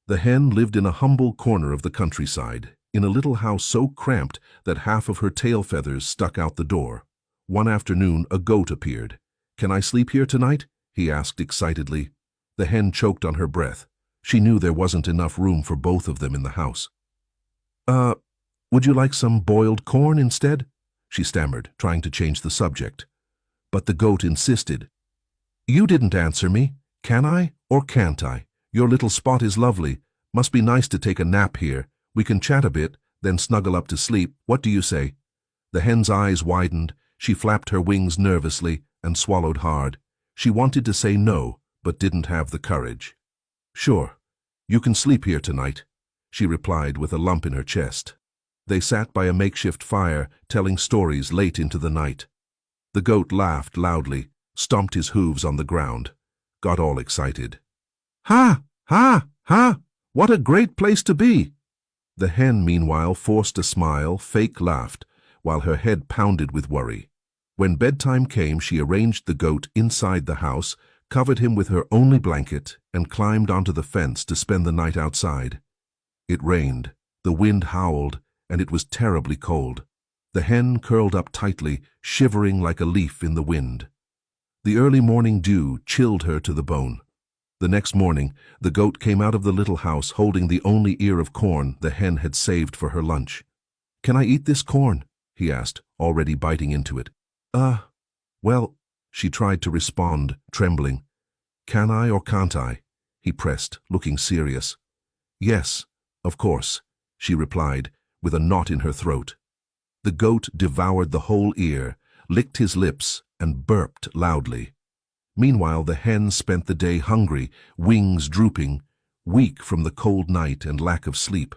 The hen lived in a humble corner of the countryside, in a little house so cramped that half of her tail feathers stuck out the door. One afternoon, a goat appeared. "Can I sleep here tonight?" he asked excitedly. The hen choked on her breath. She knew there wasn't enough room for both of them in the house. Would you like some boiled corn instead?" she stammered, trying to change the subject. But the goat insisted. "You didn't answer me. Can I or can't I? Your little spot is lovely. Must be nice to take a nap here. We can chat a bit, then snuggle up to sleep. What do you say?" The hen's eyes widened. She flapped her wings nervously and swallowed hard. She wanted to say no, but didn't have the courage. "Sure, you can sleep here tonight," she replied with a lump in her chest. They sat by a makeshift fire, telling stories late into the night. The goat laughed loudly, stomped his hooves on the ground, got all excited. "Ha! Ha! Ha! What a great place to be!" The hen, meanwhile, forced a smile, fake laughed, while her head pounded with worry. When bedtime came, she arranged the goat inside the house, covered him with her only blanket, and climbed onto the fence to spend the night outside. It rained, the wind howled, and it was terribly cold. The hen curled up tightly, shivering like a leaf in the wind. The early morning dew chilled her to the bone. The next morning, the goat came out of the little house holding the only ear of corn the hen had saved for her lunch. "Can I eat this corn?" he asked, already biting into it. Well," she tried to respond, trembling. "Can I or can't I?" he pressed, looking serious. "Yes, of course," she replied, with a knot in her throat. The goat devoured the whole ear, licked his lips, and burped loudly. Meanwhile, the hen spent the day hungry, wings drooping, weak from the cold night and lack of sleep.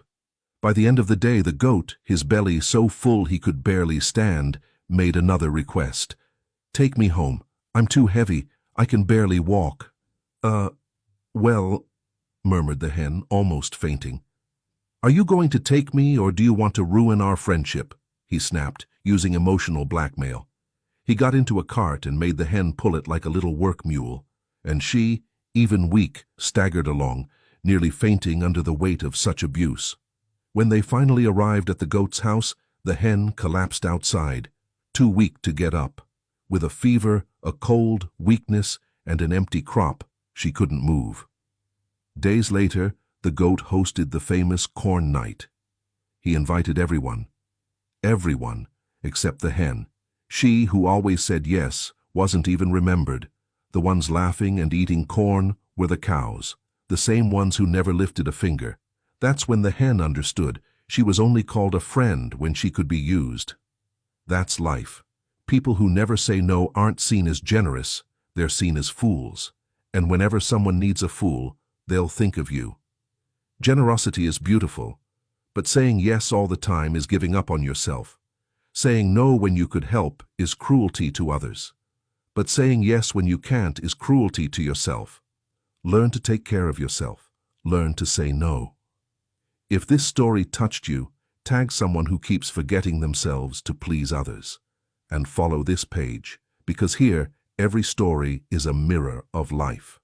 By the end of the day, the goat, his belly so full he could barely stand, made another request. "Take me home. I'm too heavy. I can barely walk." Well," murmured the hen, almost fainting. "Are you going to take me, or do you want to ruin our friendship?" he snapped, using emotional blackmail. He got into a cart and made the hen pull it like a little work mule, and she, even weak, staggered along, nearly fainting under the weight of such abuse. When they finally arrived at the goat's house, the hen collapsed outside, too weak to get up. With a fever, a cold, weakness, and an empty crop, she couldn't move. Days later, the goat hosted the famous corn night. He invited everyone, except the hen. She, who always said yes, wasn't even remembered. The ones laughing and eating corn were the cows, the same ones who never lifted a finger. That's when the hen understood she was only called a friend when she could be used. That's life. People who never say no aren't seen as generous, they're seen as fools. And whenever someone needs a fool, they'll think of you. Generosity is beautiful, but saying yes all the time is giving up on yourself. Saying no when you could help is cruelty to others. But saying yes when you can't is cruelty to yourself. Learn to take care of yourself. Learn to say no. If this story touched you, tag someone who keeps forgetting themselves to please others. And follow this page, because here, every story is a mirror of life.